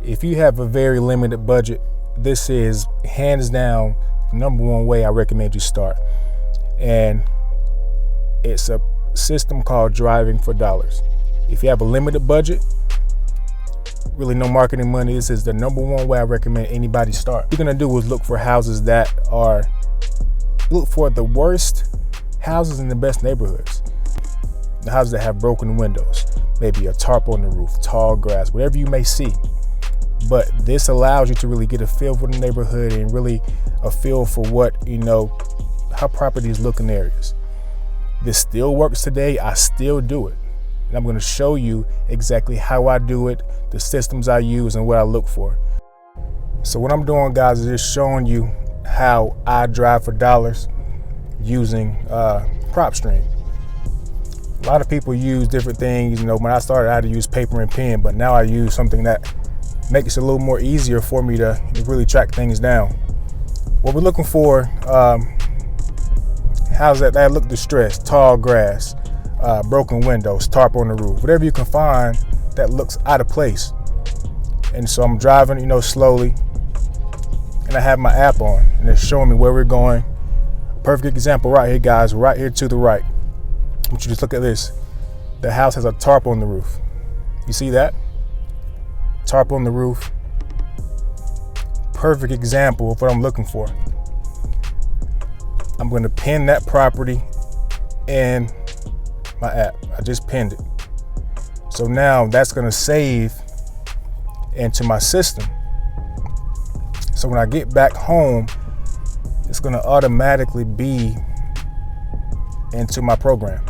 If you have a very limited budget, this is hands down the number one way I recommend you start. And it's a system called Driving for Dollars. If you have a limited budget, really no marketing money, this is the number one way I recommend anybody start. What you're gonna do is look for houses that are, look for the worst houses in the best neighborhoods. The houses that have broken windows, maybe a tarp on the roof, tall grass, whatever you may see. But this allows you to really get a feel for the neighborhood and really a feel for what, how properties look in areas. This still works today. I still do it. And I'm going to show you exactly how I do it, the systems I use, and what I look for. So what I'm doing, guys, is just showing you how I drive for dollars using Propstream. A lot of people use different things. When I started, I had to use paper and pen, but now I use something that makes it a little more easier for me to really track things down. What we're looking for, houses that look distressed, tall grass, broken windows, tarp on the roof, whatever you can find that looks out of place. And so I'm driving, slowly, and I have my app on, and it's showing me where we're going. Perfect example right here, guys, right here to the right. I want you to just look at this. The house has a tarp on the roof. You see that? Tarp on the roof. Perfect example of what I'm looking for. I'm going to pin that property in my app. I just pinned it. So now that's going to save into my system. So when I get back home, it's going to automatically be into my program.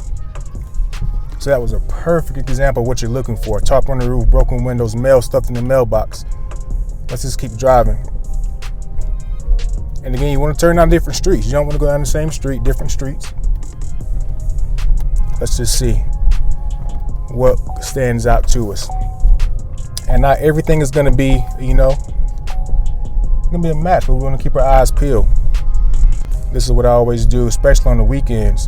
So that was a perfect example of what you're looking for. Tarp on the roof, broken windows, mail stuffed in the mailbox. Let's just keep driving. And again, you want to turn down different streets. You don't want to go down the same street, different streets. Let's just see what stands out to us. And not everything is going to be, going to be a match, but we want to keep our eyes peeled. This is what I always do, especially on the weekends.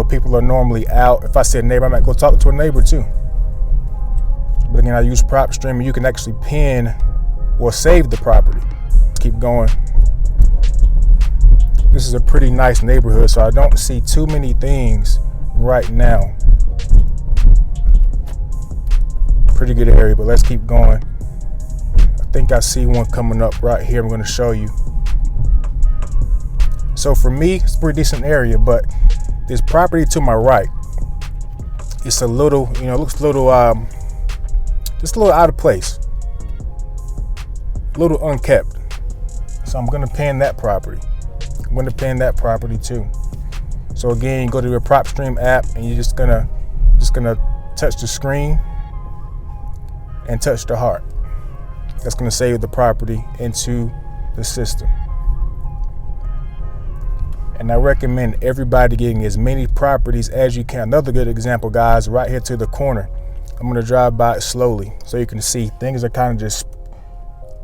People are normally out. If I see a neighbor, I might go talk to a neighbor too. But again, I use Propstream, and you can actually pin or save the property. Let's keep going. This is a pretty nice neighborhood, so I don't see too many things right now. Pretty good area, but let's keep going. I think I see one coming up right here. I'm going to show you. So for me, it's a pretty decent area, but this property to my right, it's a little, looks a little, just a little out of place, a little unkept. So I'm going to pin that property. I'm going to pin that property too. So again, you go to your Propstream app, and you're just gonna touch the screen and touch the heart. That's going to save the property into the system. And I recommend everybody getting as many properties as you can. Another good example, guys, right here to the corner. I'm going to drive by it slowly so you can see things are kind of just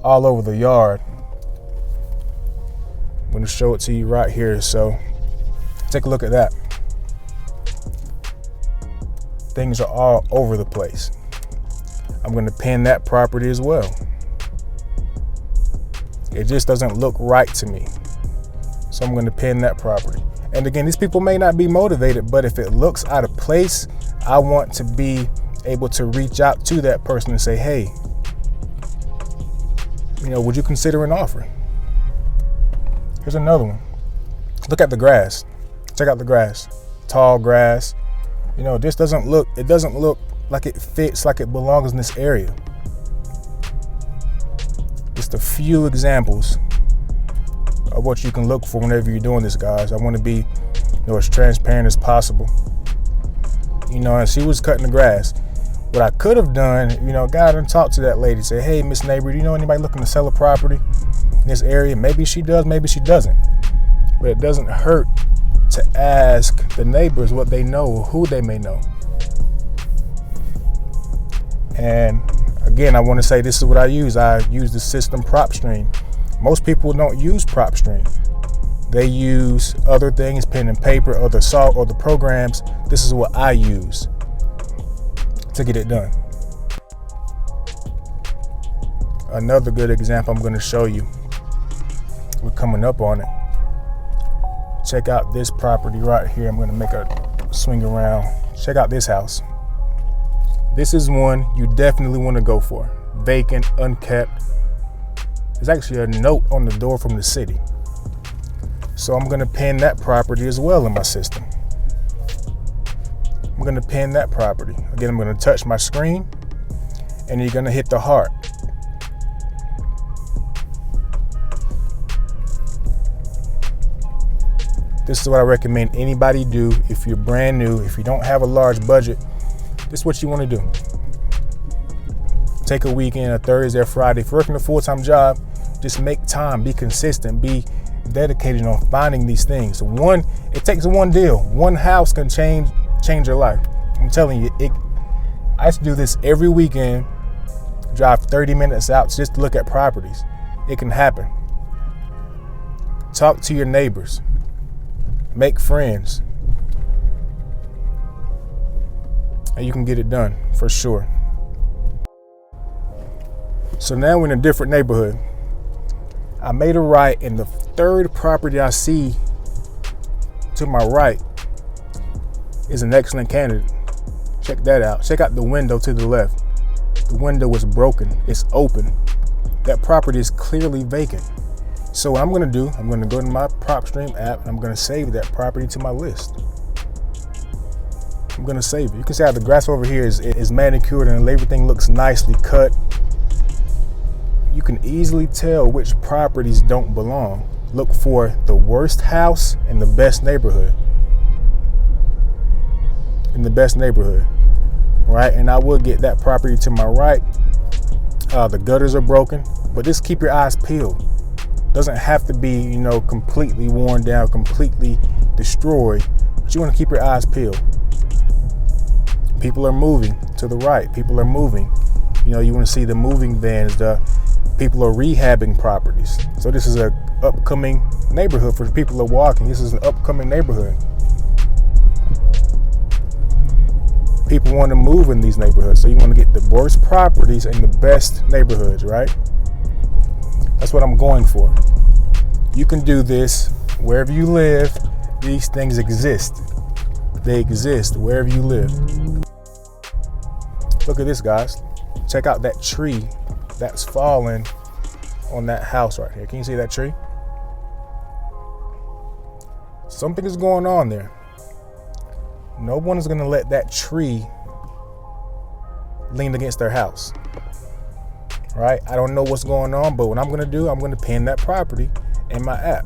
all over the yard. I'm going to show it to you right here. So take a look at that. Things are all over the place. I'm going to pin that property as well. It just doesn't look right to me. So I'm going to pin that property. And again, these people may not be motivated, but if it looks out of place, I want to be able to reach out to that person and say, hey, would you consider an offer? Here's another one. Look at the grass. Check out the grass. Tall grass. This doesn't look like it fits, like it belongs in this area. Just a few examples of what you can look for whenever you're doing this, guys. I want to be as transparent as possible. And she was cutting the grass. What I could have done, got out and talked to that lady, say, hey, Miss Neighbor, do you know anybody looking to sell a property in this area? Maybe she does, maybe she doesn't. But it doesn't hurt to ask the neighbors what they know, who they may know. And again, I want to say this is what I use. I use the system Propstream. Most people don't use Propstream. They use other things, pen and paper, other programs. This is what I use to get it done. Another good example I'm going to show you. We're coming up on it. Check out this property right here. I'm going to make a swing around. Check out this house. This is one you definitely want to go for. Vacant, unkept. There's actually a note on the door from the city. So I'm going to pin that property as well in my system. I'm going to pin that property. Again, I'm going to touch my screen and you're going to hit the heart. This is what I recommend anybody do if you're brand new, if you don't have a large budget. This is what you want to do. Take a weekend, a Thursday or Friday. If you're working a full-time job, just make time, be consistent, be dedicated on finding these things. It takes one deal. One house can change your life. I'm telling you, I used to do this every weekend, drive 30 minutes out just to look at properties. It can happen. Talk to your neighbors. Make friends. And you can get it done for sure. So now we're in a different neighborhood. I made a right, and the third property I see to my right is an excellent candidate. Check that out. Check out the window to the left. The window is broken. It's open. That property is clearly vacant. So what I'm going to do, I'm going to go to my Propstream app and I'm going to save that property to my list. I'm going to save it. You can see how the grass over here is manicured and everything looks nicely cut. You can easily tell which properties don't belong. Look for the worst house in the best neighborhood. In the best neighborhood, right? And I will get that property to my right. The gutters are broken, but just keep your eyes peeled. Doesn't have to be, completely worn down, completely destroyed, but you want to keep your eyes peeled. People are moving to the right. People are moving. You want to see the moving vans. The people are rehabbing properties. So this is an upcoming neighborhood for people who are walking. This is an upcoming neighborhood. People want to move in these neighborhoods. So you want to get the worst properties in the best neighborhoods, right? That's what I'm going for. You can do this wherever you live. These things exist. They exist wherever you live. Look at this, guys. Check out that tree that's fallen on that house right here. Can you see that tree? Something is going on there. No one is going to let that tree lean against their house. Right? I don't know what's going on, but what I'm going to do, I'm going to pin that property in my app.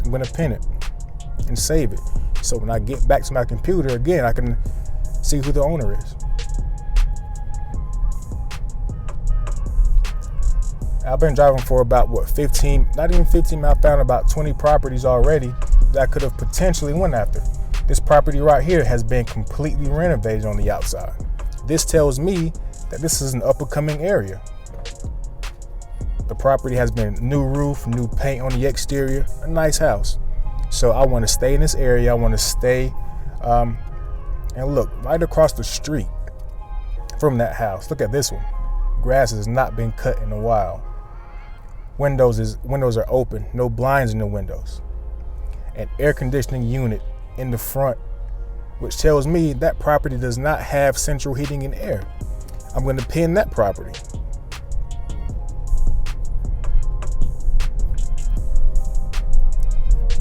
I'm going to pin it and save it. So when I get back to my computer again, I can see who the owner is. I've been driving for about 15, not even 15, I found about 20 properties already that I could have potentially went after. This property right here has been completely renovated on the outside. This tells me that this is an up-and-coming area. The property has been new roof, new paint on the exterior, a nice house. So I want to stay in this area. I want to stay, and look, right across the street from that house. Look at this one. Grass has not been cut in a while. Windows are open, no blinds in the windows. An air conditioning unit in the front, which tells me that property does not have central heating and air. I'm going to pin that property.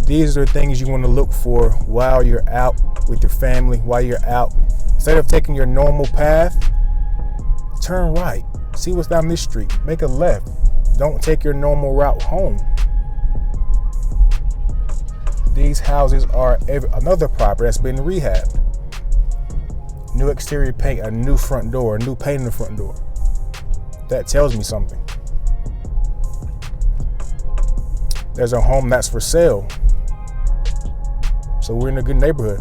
These are things you want to look for while you're out with your family, while you're out. Instead of taking your normal path, turn right. See what's down this street. Make a left. Don't take your normal route home. These houses are another property that's been rehabbed. New exterior paint, a new front door, a new paint in the front door. That tells me something. There's a home that's for sale. So we're in a good neighborhood.